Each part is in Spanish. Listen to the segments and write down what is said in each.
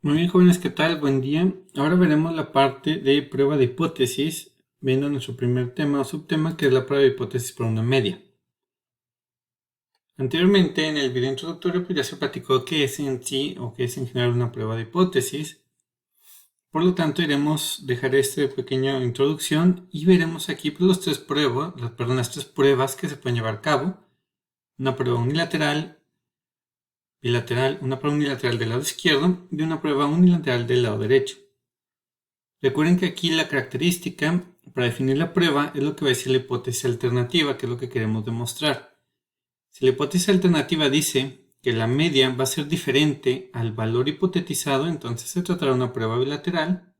Muy bien, jóvenes, ¿qué tal? Buen día. Ahora veremos la parte de prueba de hipótesis, viendo nuestro primer tema o subtema, que es la prueba de hipótesis por una media. Anteriormente, en el video introductorio, pues ya se platicó qué es en sí o qué es en general una prueba de hipótesis. Por lo tanto, dejar esta pequeña introducción y veremos aquí pues, las tres pruebas que se pueden llevar a cabo. Una prueba unilateral, bilateral, una prueba unilateral del lado izquierdo y una prueba unilateral del lado derecho. Recuerden que aquí la característica para definir la prueba es lo que va a decir la hipótesis alternativa, que es lo que queremos demostrar. Si la hipótesis alternativa dice que la media va a ser diferente al valor hipotetizado, entonces se tratará de una prueba bilateral.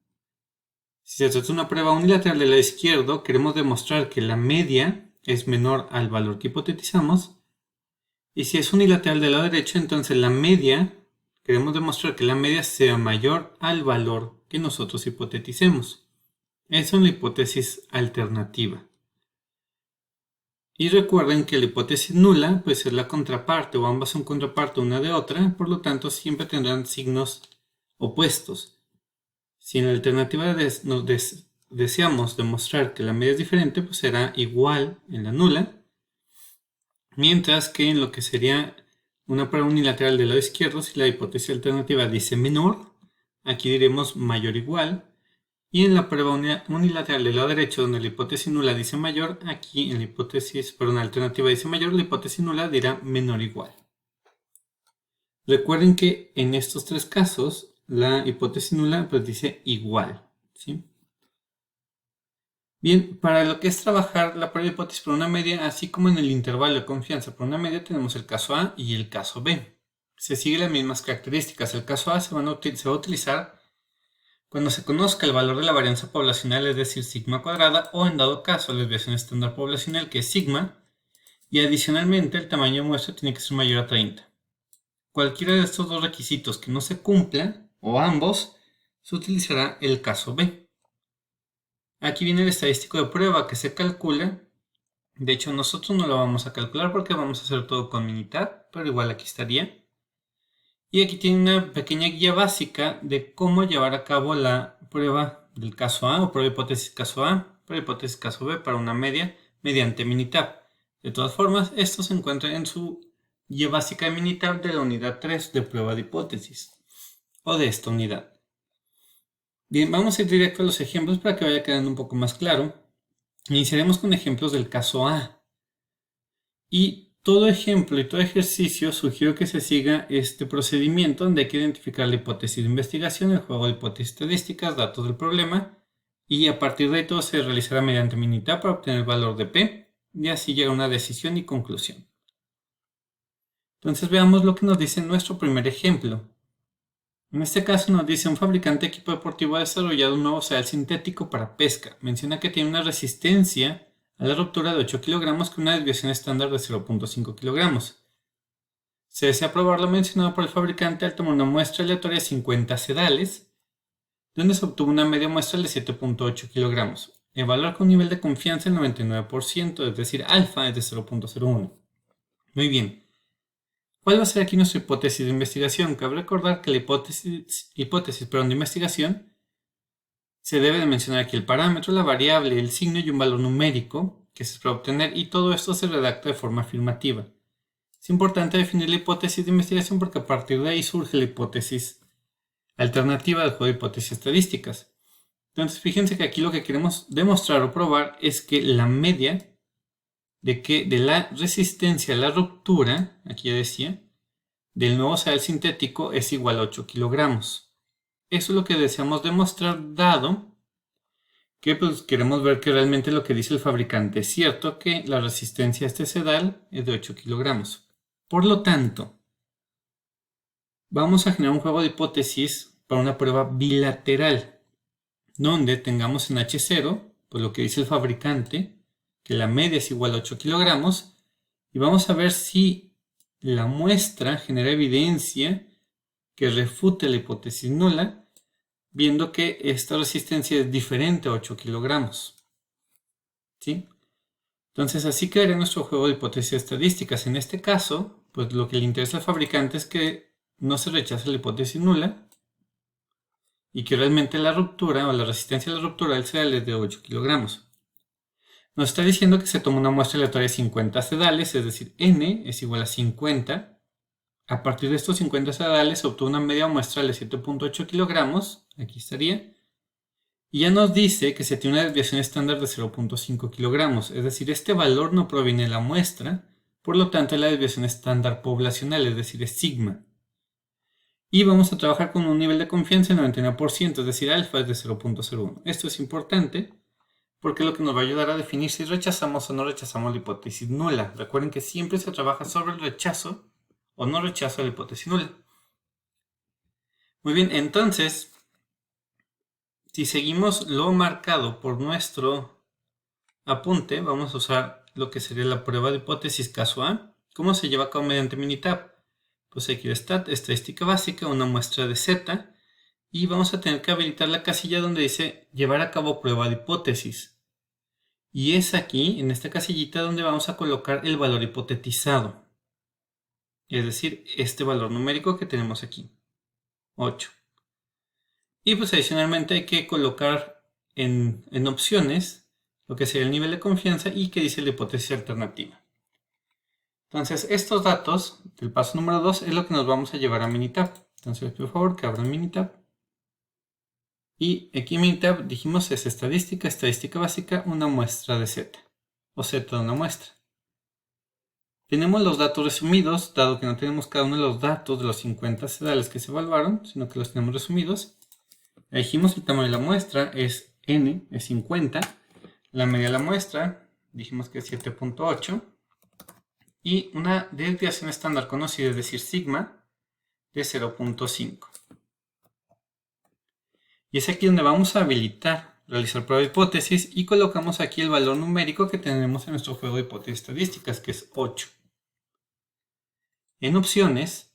Si se trata de una prueba unilateral del lado izquierdo, queremos demostrar que la media es menor al valor que hipotetizamos. Y si es unilateral del lado derecho, entonces queremos demostrar que la media sea mayor al valor que nosotros hipoteticemos. Esa es la hipótesis alternativa. Y recuerden que la hipótesis nula pues es la contraparte o ambas son contraparte una de otra, por lo tanto siempre tendrán signos opuestos. Si en la alternativa deseamos demostrar que la media es diferente, pues será igual en la nula, mientras que en lo que sería una prueba unilateral del lado izquierdo, si la hipótesis alternativa dice menor, aquí diremos mayor o igual. Y en la prueba unilateral del lado derecho, donde la hipótesis nula dice mayor, aquí en la alternativa dice mayor, la hipótesis nula dirá menor o igual. Recuerden que en estos tres casos, la hipótesis nula pues dice igual, ¿sí? Bien, para lo que es trabajar la prueba de hipótesis por una media, así como en el intervalo de confianza por una media, tenemos el caso A y el caso B. Se siguen las mismas características. El caso A se va a utilizar cuando se conozca el valor de la varianza poblacional, es decir, sigma cuadrada, o en dado caso la desviación estándar poblacional, que es sigma, y adicionalmente el tamaño de muestra tiene que ser mayor a 30. Cualquiera de estos dos requisitos que no se cumplan, o ambos, se utilizará el caso B. Aquí viene el estadístico de prueba que se calcula. De hecho, nosotros no lo vamos a calcular porque vamos a hacer todo con Minitab, pero igual aquí estaría. Y aquí tiene una pequeña guía básica de cómo llevar a cabo la prueba del caso A o prueba de hipótesis caso A, prueba de hipótesis caso B para una media mediante Minitab. De todas formas, esto se encuentra en su guía básica de Minitab de la unidad 3 de prueba de hipótesis o de esta unidad. Bien, vamos a ir directo a los ejemplos para que vaya quedando un poco más claro. Iniciaremos con ejemplos del caso A. Y todo ejemplo y todo ejercicio sugiero que se siga este procedimiento donde hay que identificar la hipótesis de investigación, el juego de hipótesis estadísticas, datos del problema, y a partir de ahí todo se realizará mediante Minitab para obtener el valor de P, y así llega a una decisión y conclusión. Entonces veamos lo que nos dice nuestro primer ejemplo. En este caso nos dice un fabricante de equipo deportivo ha desarrollado un nuevo cereal sintético para pesca. Menciona que tiene una resistencia a la ruptura de 8 kilogramos con una desviación estándar de 0.5 kilogramos. Se desea probar lo mencionado por el fabricante al tomar una muestra aleatoria de 50 sedales, donde se obtuvo una media muestra de 7.8 kilogramos. Evaluar con un nivel de confianza del 99%, es decir, alfa es de 0.01. Muy bien. ¿Cuál va a ser aquí nuestra hipótesis de investigación? Cabe recordar que la hipótesis de investigación se debe de mencionar aquí el parámetro, la variable, el signo y un valor numérico que se espera obtener, y todo esto se redacta de forma afirmativa. Es importante definir la hipótesis de investigación porque a partir de ahí surge la hipótesis alternativa del juego de hipótesis estadísticas. Entonces fíjense que aquí lo que queremos demostrar o probar es que la media de la resistencia a la ruptura, aquí ya decía, del nuevo cereal sintético es igual a 8 kilogramos. Eso es lo que deseamos demostrar, dado que pues, queremos ver que realmente lo que dice el fabricante es cierto, que la resistencia a este sedal es de 8 kilogramos. Por lo tanto, vamos a generar un juego de hipótesis para una prueba bilateral, donde tengamos en H0, pues lo que dice el fabricante, que la media es igual a 8 kilogramos, y vamos a ver si la muestra genera evidencia que refute la hipótesis nula, viendo que esta resistencia es diferente a 8 kilogramos. ¿Sí? Entonces así quedaría nuestro juego de hipótesis estadísticas. En este caso, pues lo que le interesa al fabricante es que no se rechace la hipótesis nula, y que realmente la ruptura o la resistencia a la ruptura del sedal es de 8 kilogramos. Nos está diciendo que se toma una muestra aleatoria de 50 sedales, es decir, N es igual a 50. A partir de estos 50 sedales se obtuvo una media muestral de 7.8 kilogramos, aquí estaría, y ya nos dice que se tiene una desviación estándar de 0.5 kilogramos, es decir, este valor no proviene de la muestra, por lo tanto es la desviación estándar poblacional, es decir, es sigma. Y vamos a trabajar con un nivel de confianza del 99%, es decir, alfa es de 0.01. Esto es importante porque es lo que nos va a ayudar a definir si rechazamos o no rechazamos la hipótesis nula. Recuerden que siempre se trabaja sobre el rechazo o no rechazo de la hipótesis nula. Muy bien, entonces, si seguimos lo marcado por nuestro apunte, vamos a usar lo que sería la prueba de hipótesis caso A. ¿Cómo se lleva a cabo mediante Minitab? Pues aquí está, estadística básica, una muestra de Z, y vamos a tener que habilitar la casilla donde dice llevar a cabo prueba de hipótesis. Y es aquí, en esta casillita, donde vamos a colocar el valor hipotetizado. Es decir, este valor numérico que tenemos aquí, 8. Y pues adicionalmente hay que colocar en opciones lo que sería el nivel de confianza y que dice la hipótesis alternativa. Entonces, estos datos del paso número 2 es lo que nos vamos a llevar a Minitab. Entonces, por favor, que abran Minitab. Y aquí en Minitab dijimos es estadística básica, una muestra de Z. O Z de una muestra. Tenemos los datos resumidos, dado que no tenemos cada uno de los datos de los 50 sedales que se evaluaron, sino que los tenemos resumidos. Dijimos el tamaño de la muestra es N, es 50. La media de la muestra, dijimos que es 7.8. Y una desviación estándar conocida, es decir, sigma, de 0.5. Y es aquí donde vamos a habilitar, realizar prueba de hipótesis y colocamos aquí el valor numérico que tenemos en nuestro juego de hipótesis estadísticas, que es 8. En opciones,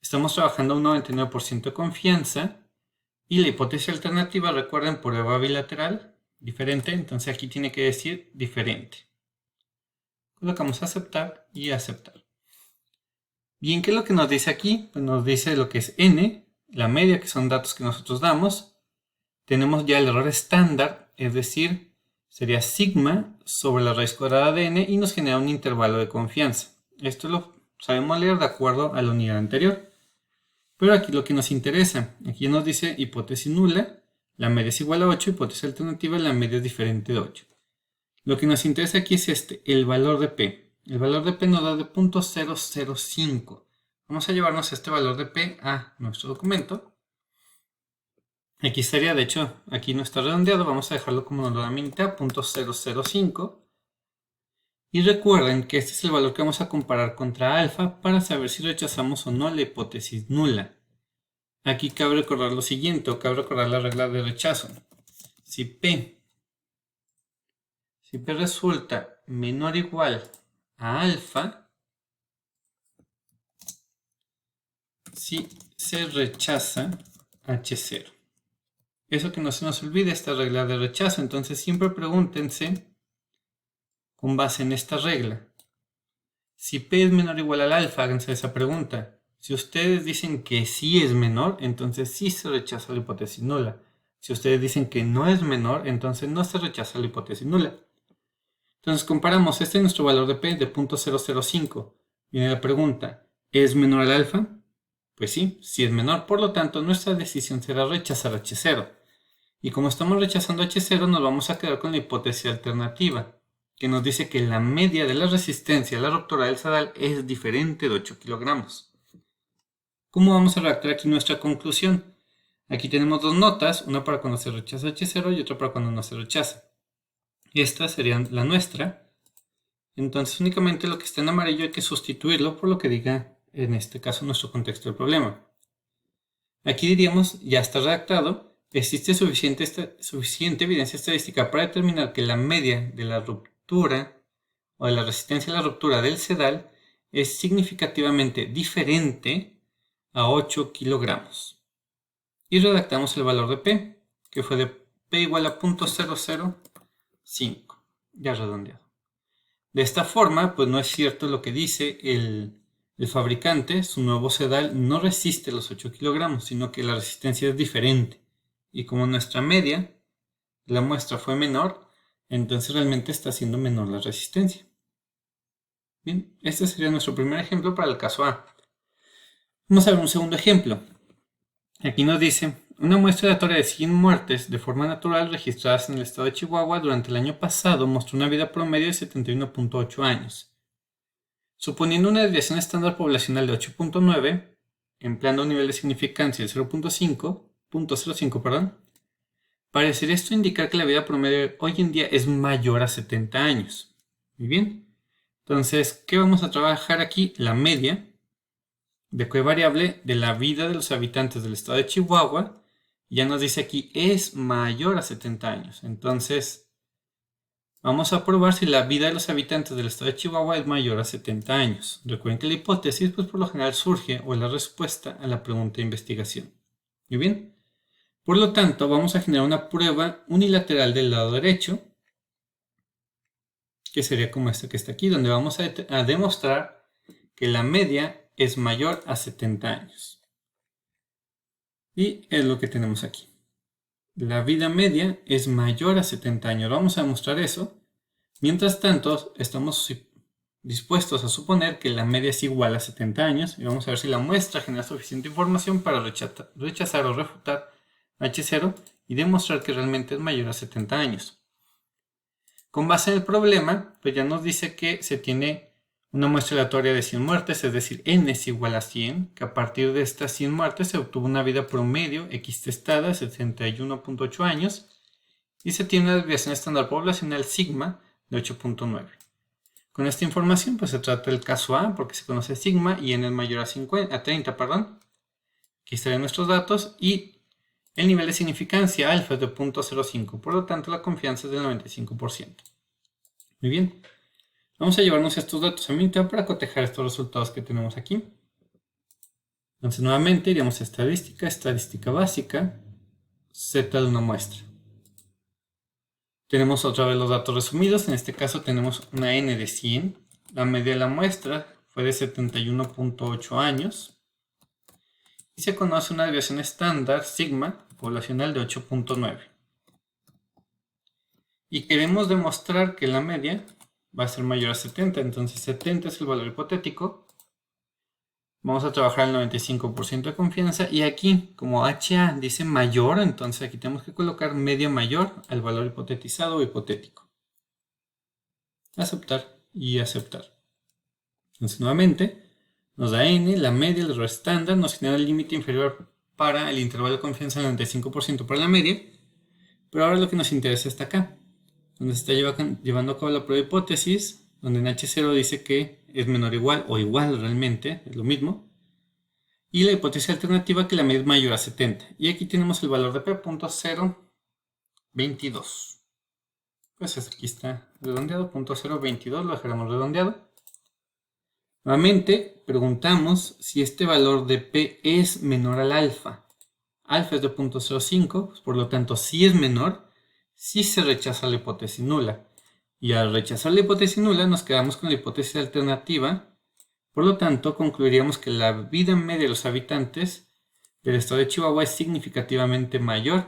estamos trabajando a un 99% de confianza y la hipótesis alternativa, recuerden, prueba bilateral, diferente, entonces aquí tiene que decir diferente. Colocamos aceptar y aceptar. Bien, ¿qué es lo que nos dice aquí? Pues nos dice lo que es N, la media, que son datos que nosotros damos. Tenemos ya el error estándar, es decir, sería sigma sobre la raíz cuadrada de N y nos genera un intervalo de confianza. Esto lo sabemos leer de acuerdo a la unidad anterior. Pero aquí lo que nos interesa, aquí nos dice hipótesis nula, la media es igual a 8, hipótesis alternativa, la media es diferente de 8. Lo que nos interesa aquí es el valor de P. El valor de P nos da de 0.005. Vamos a llevarnos este valor de P a nuestro documento. Aquí estaría, de hecho, aquí no está redondeado, vamos a dejarlo como nos lo da Minitab, 0.005. Y recuerden que este es el valor que vamos a comparar contra alfa para saber si rechazamos o no la hipótesis nula. Aquí cabe recordar lo siguiente, o cabe recordar la regla de rechazo. Si P resulta menor o igual a alfa, si se rechaza H0. Eso que no se nos olvide, esta regla de rechazo. Entonces siempre pregúntense, con base en esta regla, si P es menor o igual al alfa, háganse esa pregunta. Si ustedes dicen que sí es menor, entonces sí se rechaza la hipótesis nula. Si ustedes dicen que no es menor, entonces no se rechaza la hipótesis nula. Entonces comparamos, este es nuestro valor de P de 0.005. Viene la pregunta, ¿es menor al alfa? Pues sí, sí es menor, por lo tanto nuestra decisión será rechazar H0. Y como estamos rechazando H0, nos vamos a quedar con la hipótesis alternativa, que nos dice que la media de la resistencia a la ruptura del sedal es diferente de 8 kilogramos. ¿Cómo vamos a redactar aquí nuestra conclusión? Aquí tenemos dos notas, una para cuando se rechaza H0 y otra para cuando no se rechaza. Esta sería la nuestra. Entonces únicamente lo que está en amarillo hay que sustituirlo por lo que diga, en este caso, nuestro contexto del problema. Aquí diríamos, ya está redactado, existe suficiente evidencia estadística para determinar que la media de la ruptura o de la resistencia a la ruptura del sedal es significativamente diferente a 8 kilogramos. Y redactamos el valor de P, que fue de P igual a 0.005, ya redondeado. De esta forma, pues no es cierto lo que dice el fabricante, su nuevo sedal no resiste los 8 kilogramos, sino que la resistencia es diferente. y como nuestra media, la muestra fue menor, entonces realmente está siendo menor la resistencia. Bien, este sería nuestro primer ejemplo para el caso A. Vamos a ver un segundo ejemplo. Aquí nos dice, una muestra aleatoria de 100 muertes de forma natural registradas en el estado de Chihuahua durante el año pasado mostró una vida promedio de 71.8 años. Suponiendo una desviación estándar poblacional de 8.9, empleando un nivel de significancia de 0.05, parecería esto indicar que la vida promedio hoy en día es mayor a 70 años. Muy bien. Entonces, ¿qué vamos a trabajar aquí? La media de qué variable de la vida de los habitantes del estado de Chihuahua. Ya nos dice aquí es mayor a 70 años. Entonces, vamos a probar si la vida de los habitantes del estado de Chihuahua es mayor a 70 años. Recuerden que la hipótesis, pues por lo general surge o es la respuesta a la pregunta de investigación. Muy bien. Por lo tanto, vamos a generar una prueba unilateral del lado derecho, que sería como esta que está aquí, donde vamos a demostrar que la media es mayor a 70 años. Y es lo que tenemos aquí. La vida media es mayor a 70 años. Vamos a demostrar eso. Mientras tanto, estamos dispuestos a suponer que la media es igual a 70 años. Y vamos a ver si la muestra genera suficiente información para rechazar o refutar H0 y demostrar que realmente es mayor a 70 años. Con base en el problema, pues ya nos dice que se tiene una muestra aleatoria de 100 muertes, es decir, n es igual a 100, que a partir de estas 100 muertes se obtuvo una vida promedio x testada de 71.8 años y se tiene una desviación estándar poblacional sigma de 8.9. Con esta información pues se trata del caso A porque se conoce sigma y n es mayor a 30. Aquí estarían nuestros datos y el nivel de significancia alfa es de 0.05, por lo tanto la confianza es del 95%. Muy bien. Vamos a llevarnos estos datos a Minitab para cotejar estos resultados que tenemos aquí. Entonces nuevamente iríamos a estadística, estadística básica, Z de una muestra. Tenemos otra vez los datos resumidos, en este caso tenemos una N de 100, la media de la muestra fue de 71.8 años y se conoce una desviación estándar sigma poblacional de 8.9. Y queremos demostrar que la media va a ser mayor a 70, entonces 70 es el valor hipotético. Vamos a trabajar el 95% de confianza y aquí como HA dice mayor, entonces aquí tenemos que colocar media mayor al valor hipotetizado o hipotético. Aceptar y aceptar. Entonces nuevamente nos da N, la media, el error estándar, nos genera el límite inferior para el intervalo de confianza del 95% para la media, pero ahora lo que nos interesa está acá, donde se está llevando a cabo la prueba de hipótesis, donde en H0 dice que es menor o igual, o igual realmente, es lo mismo. Y la hipótesis alternativa que la media es mayor a 70. Y aquí tenemos el valor de P.022. Pues aquí está redondeado, .022, lo dejaremos redondeado. Nuevamente preguntamos si este valor de P es menor al alfa. Alfa es de 0.05, pues por lo tanto si es menor, si se rechaza la hipótesis nula. Y al rechazar la hipótesis nula nos quedamos con la hipótesis alternativa. Por lo tanto, concluiríamos que la vida media de los habitantes del estado de Chihuahua es significativamente mayor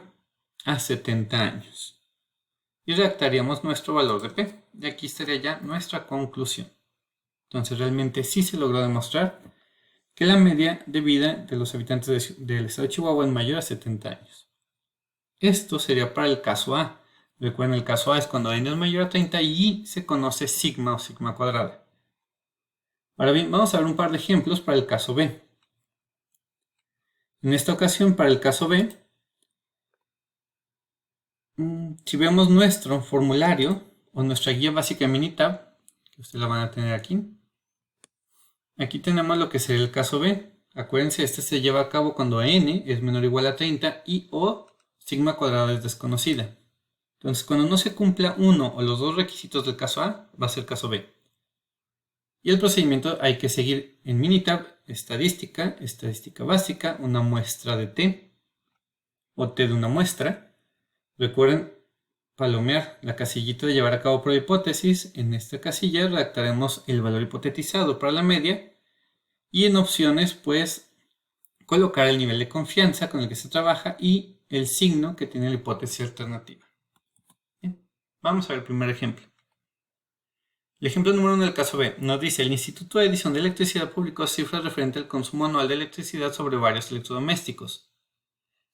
a 70 años. Y redactaríamos nuestro valor de P. Y aquí estaría ya nuestra conclusión. Entonces realmente sí se logró demostrar que la media de vida de los habitantes del estado de Chihuahua es mayor a 70 años. Esto sería para el caso A. Recuerden, el caso A es cuando n es mayor a 30 y se conoce sigma o sigma cuadrada. Ahora bien, vamos a ver un par de ejemplos para el caso B. En esta ocasión, para el caso B, si vemos nuestro formulario o nuestra guía básica de Minitab, que ustedes la van a tener aquí, aquí tenemos lo que sería el caso B. Acuérdense, este se lleva a cabo cuando n es menor o igual a 30 y o sigma cuadrada es desconocida. Entonces, cuando no se cumpla uno o los dos requisitos del caso A, va a ser caso B. Y el procedimiento hay que seguir en Minitab, estadística, estadística básica, una muestra de T o T de una muestra. Recuerden palomear la casillita de llevar a cabo prueba de hipótesis. En esta casilla redactaremos el valor hipotetizado para la media y en opciones pues colocar el nivel de confianza con el que se trabaja y el signo que tiene la hipótesis alternativa. Bien, vamos a ver el primer ejemplo. El ejemplo número 1 del caso B nos dice: el Instituto de Edición de Electricidad publicó cifras referentes al consumo anual de electricidad sobre varios electrodomésticos.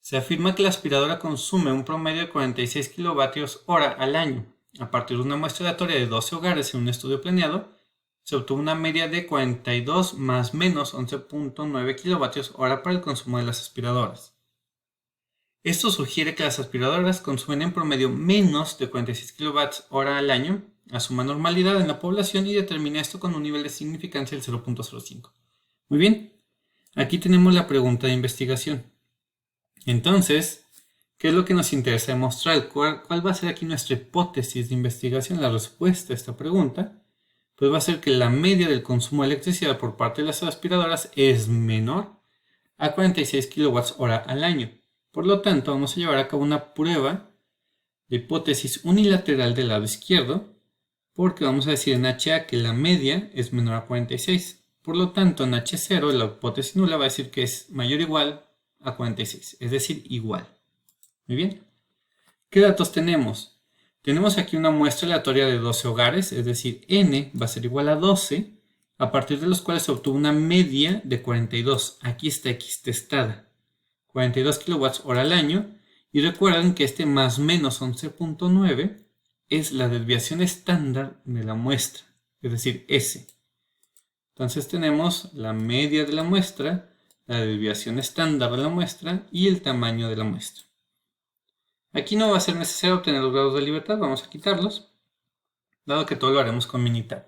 Se afirma que la aspiradora consume un promedio de 46 kWh al año. A partir de una muestra aleatoria de 12 hogares en un estudio planeado, se obtuvo una media de 42 más menos 11.9 kWh para el consumo de las aspiradoras. Esto sugiere que las aspiradoras consumen en promedio menos de 46 kWh al año, asuma normalidad en la población y determina esto con un nivel de significancia del 0.05. Muy bien, aquí tenemos la pregunta de investigación. Entonces, ¿qué es lo que nos interesa demostrar? ¿Cuál va a ser aquí nuestra hipótesis de investigación? La respuesta a esta pregunta pues va a ser que la media del consumo de electricidad por parte de las aspiradoras es menor a 46 kWh al año. Por lo tanto, vamos a llevar a cabo una prueba de hipótesis unilateral del lado izquierdo, porque vamos a decir en HA que la media es menor a 46. Por lo tanto, en H0 la hipótesis nula va a decir que es mayor o igual a 46, es decir, igual. Muy bien. ¿Qué datos tenemos? Tenemos aquí una muestra aleatoria de 12 hogares, es decir, n va a ser igual a 12, a partir de los cuales se obtuvo una media de 42. Aquí está x testada. 42 kWh al año. Y recuerden que este más menos 11.9 es la desviación estándar de la muestra, es decir, S. Entonces tenemos la media de la muestra, la desviación estándar de la muestra y el tamaño de la muestra. Aquí no va a ser necesario obtener los grados de libertad, vamos a quitarlos, dado que todo lo haremos con Minitab.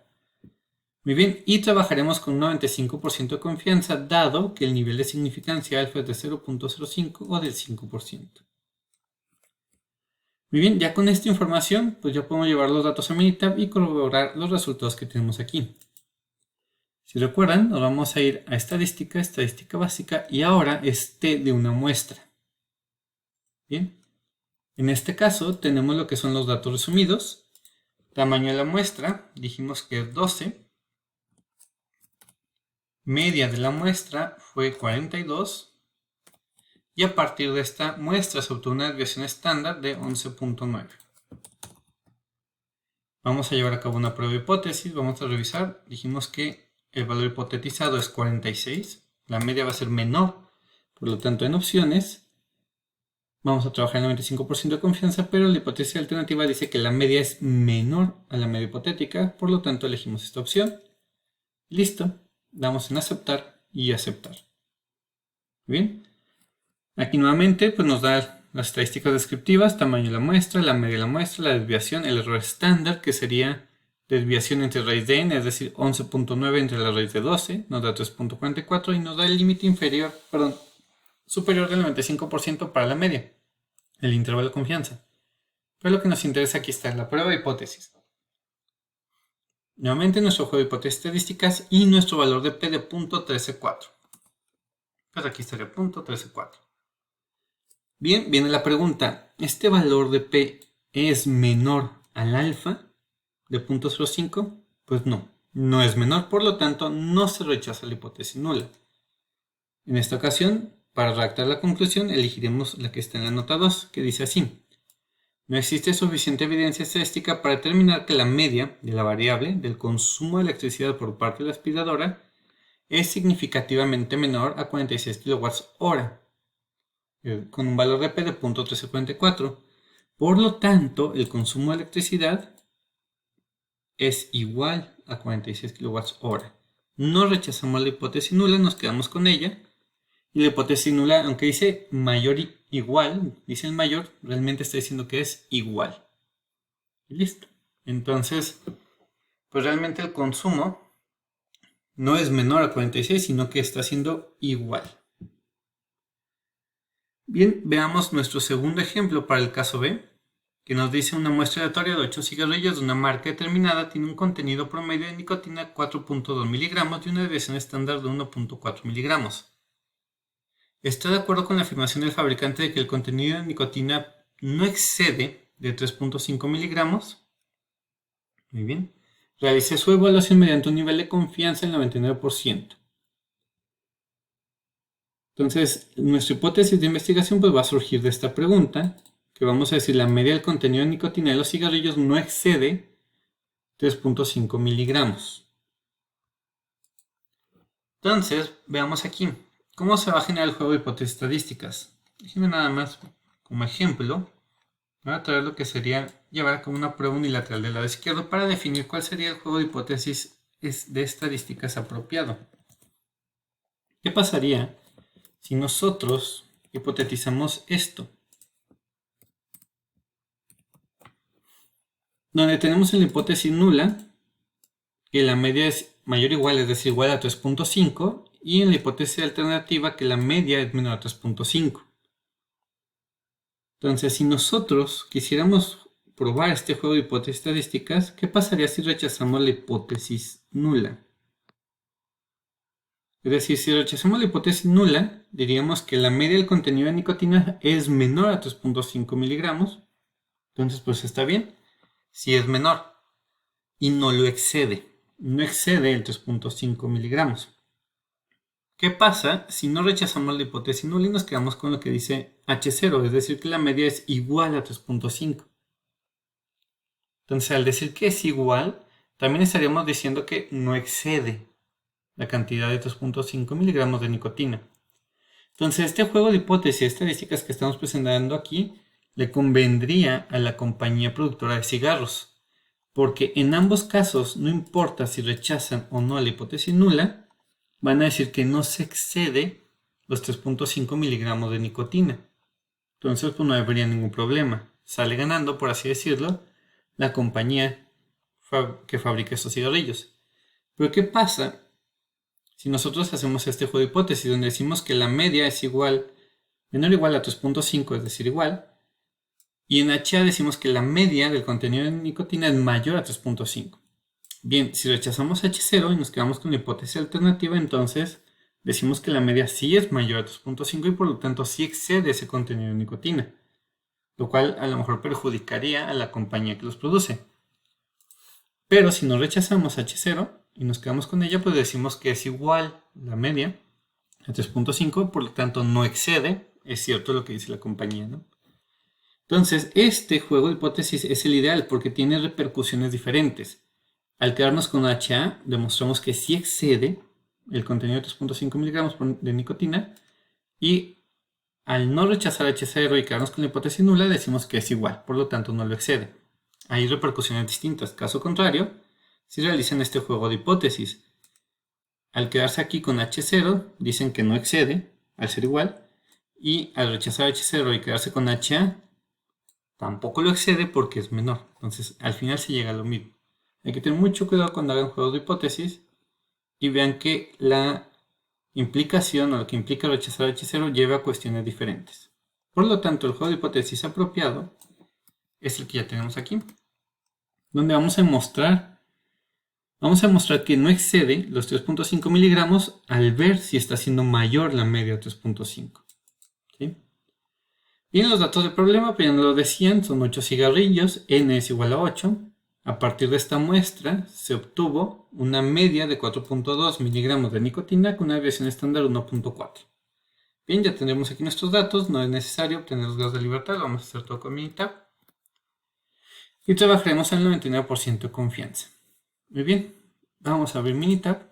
Muy bien, y trabajaremos con un 95% de confianza, dado que el nivel de significancia alfa es de 0.05 o del 5%. Muy bien, ya con esta información, pues ya podemos llevar los datos a Minitab y corroborar los resultados que tenemos aquí. Si recuerdan, nos vamos a ir a estadística, estadística básica, y ahora es T de una muestra. Bien. En este caso tenemos lo que son los datos resumidos. Tamaño de la muestra, dijimos que es 12. Media de la muestra fue 42. Y a partir de esta muestra se obtuvo una desviación estándar de 11.9. Vamos a llevar a cabo una prueba de hipótesis. Vamos a revisar. Dijimos que el valor hipotetizado es 46. La media va a ser menor. Por lo tanto, en opciones vamos a trabajar en 95% de confianza, pero la hipótesis alternativa dice que la media es menor a la media hipotética, por lo tanto elegimos esta opción. Listo, damos en aceptar y aceptar. Bien, aquí nuevamente pues nos da las estadísticas descriptivas, tamaño de la muestra, la media de la muestra, la desviación, el error estándar, que sería desviación entre raíz de n, es decir, 11.9 entre la raíz de 12, nos da 3.44 y nos da el límite superior del 95% para la media, el intervalo de confianza. Pero lo que nos interesa aquí está la prueba de hipótesis. Nuevamente nuestro juego de hipótesis estadísticas y nuestro valor de P de .134. Pues aquí estaría .134. Bien, viene la pregunta. ¿Este valor de P es menor al alfa de .05? Pues no, no es menor, por lo tanto no se rechaza la hipótesis nula. En esta ocasión, para redactar la conclusión, elegiremos la que está en la nota 2, que dice así: no existe suficiente evidencia estadística para determinar que la media de la variable del consumo de electricidad por parte de la aspiradora es significativamente menor a 46 kWh, con un valor de P de .354. Por lo tanto, el consumo de electricidad es igual a 46 kWh. No rechazamos la hipótesis nula, nos quedamos con ella. Y la hipótesis nula, aunque dice mayor y igual, dice el mayor, realmente está diciendo que es igual. Y listo. Entonces, pues realmente el consumo no es menor a 46, sino que está siendo igual. Bien, veamos nuestro segundo ejemplo para el caso B, que nos dice una muestra aleatoria de 8 cigarrillos de una marca determinada tiene un contenido promedio de nicotina 4.2 miligramos y una desviación estándar de 1.4 miligramos. Está de acuerdo con la afirmación del fabricante de que el contenido de nicotina no excede de 3.5 miligramos. Muy bien. Realicé su evaluación mediante un nivel de confianza del 99%. Entonces, nuestra hipótesis de investigación pues, va a surgir de esta pregunta, que vamos a decir la media del contenido de nicotina de los cigarrillos no excede 3.5 miligramos. Entonces, veamos aquí, ¿cómo se va a generar el juego de hipótesis estadísticas? Déjenme nada más como ejemplo, voy a traer lo que sería llevar a cabo una prueba unilateral del lado izquierdo para definir cuál sería el juego de hipótesis de estadísticas apropiado. ¿Qué pasaría si nosotros hipotetizamos esto? Donde tenemos en la hipótesis nula que la media es mayor o igual, es decir, igual a 3.5, y en la hipótesis alternativa que la media es menor a 3.5. Entonces, si nosotros quisiéramos probar este juego de hipótesis estadísticas, ¿qué pasaría si rechazamos la hipótesis nula? Es decir, si rechazamos la hipótesis nula, diríamos que la media del contenido de nicotina es menor a 3.5 miligramos. Entonces, pues está bien. Si es menor y no lo excede. No excede el 3.5 miligramos. ¿Qué pasa si no rechazamos la hipótesis nula y nos quedamos con lo que dice H0? Es decir, que la media es igual a 3.5. Entonces, al decir que es igual, también estaríamos diciendo que no excede la cantidad de 3.5 miligramos de nicotina. Entonces, este juego de hipótesis estadísticas que estamos presentando aquí le convendría a la compañía productora de cigarros, porque en ambos casos, no importa si rechazan o no la hipótesis nula, van a decir que no se excede los 3.5 miligramos de nicotina. Entonces, pues no habría ningún problema. Sale ganando, por así decirlo, la compañía que fabrica estos cigarrillos. Pero ¿qué pasa si nosotros hacemos este juego de hipótesis donde decimos que la media es igual, menor o igual a 3.5, es decir, igual, y en HA decimos que la media del contenido de nicotina es mayor a 3.5? Bien, si rechazamos H0 y nos quedamos con la hipótesis alternativa, entonces decimos que la media sí es mayor a 3.5 y por lo tanto sí excede ese contenido de nicotina, lo cual a lo mejor perjudicaría a la compañía que los produce. Pero si no rechazamos H0 y nos quedamos con ella, pues decimos que es igual la media a 3.5, por lo tanto no excede, es cierto lo que dice la compañía, ¿no? Entonces, este juego de hipótesis es el ideal porque tiene repercusiones diferentes. Al quedarnos con HA, demostramos que sí excede el contenido de 3.5 miligramos de nicotina, y al no rechazar H0 y quedarnos con la hipótesis nula, decimos que es igual, por lo tanto no lo excede. Hay repercusiones distintas. Caso contrario, si realizan este juego de hipótesis, al quedarse aquí con H0, dicen que no excede, al ser igual, y al rechazar H0 y quedarse con HA, tampoco lo excede porque es menor. Entonces, al final se llega a lo mismo. Hay que tener mucho cuidado cuando hagan juegos de hipótesis y vean que la implicación o lo que implica rechazar H0 lleva a cuestiones diferentes. Por lo tanto, el juego de hipótesis apropiado es el que ya tenemos aquí, donde vamos a mostrar que no excede los 3.5 miligramos al ver si está siendo mayor la media de 3.5. ¿Sí? Bien, los datos del problema, pues ya nos lo decían, son 8 cigarrillos, n es igual a 8. A partir de esta muestra se obtuvo una media de 4.2 miligramos de nicotina con una desviación estándar 1.4. Bien, ya tendremos aquí nuestros datos, no es necesario obtener los grados de libertad, vamos a hacer todo con Minitab. Y trabajaremos al 99% de confianza. Muy bien, vamos a abrir Minitab,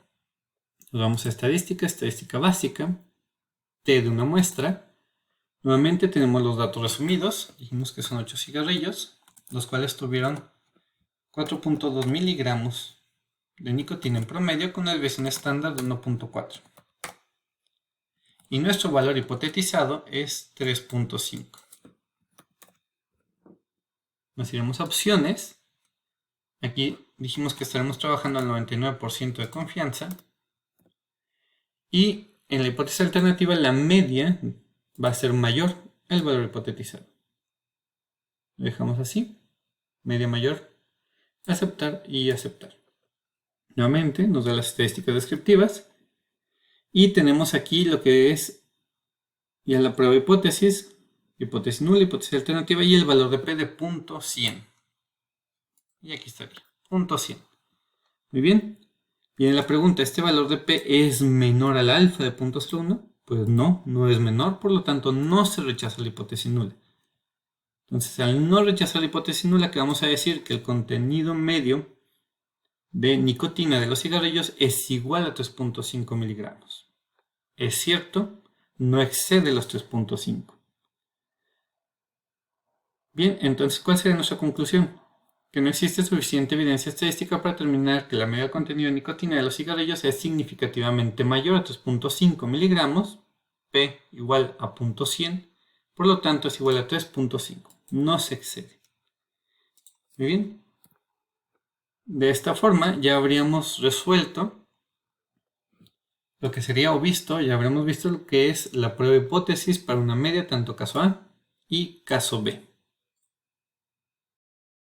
nos vamos a estadística básica, T de una muestra. Nuevamente tenemos los datos resumidos, dijimos que son 8 cigarrillos, los cuales tuvieron 4.2 miligramos de nicotina en promedio con una desviación estándar de 1.4. Y nuestro valor hipotetizado es 3.5. Nos iremos a opciones. Aquí dijimos que estaremos trabajando al 99% de confianza. Y en la hipótesis alternativa la media va a ser mayor al valor hipotetizado. Lo dejamos así. Media mayor. Aceptar y aceptar. Nuevamente nos da las estadísticas descriptivas. Y tenemos aquí lo que es ya la prueba de hipótesis nula, hipótesis alternativa y el valor de P de 0.100. Y aquí está bien, 0.100. Muy bien. Viene la pregunta, ¿este valor de P es menor al alfa de 0.01? Pues no, no es menor, por lo tanto no se rechaza la hipótesis nula. Entonces, al no rechazar la hipótesis nula, que vamos a decir que el contenido medio de nicotina de los cigarrillos es igual a 3.5 miligramos. Es cierto, no excede los 3.5. Bien, entonces, ¿cuál sería nuestra conclusión? Que no existe suficiente evidencia estadística para determinar que la media de contenido de nicotina de los cigarrillos es significativamente mayor a 3.5 miligramos, P igual a 0.100, por lo tanto es igual a 3.5, no se excede. Muy bien. De esta forma ya habríamos resuelto lo que sería o visto, ya habremos visto lo que es la prueba de hipótesis para una media tanto caso A y caso B.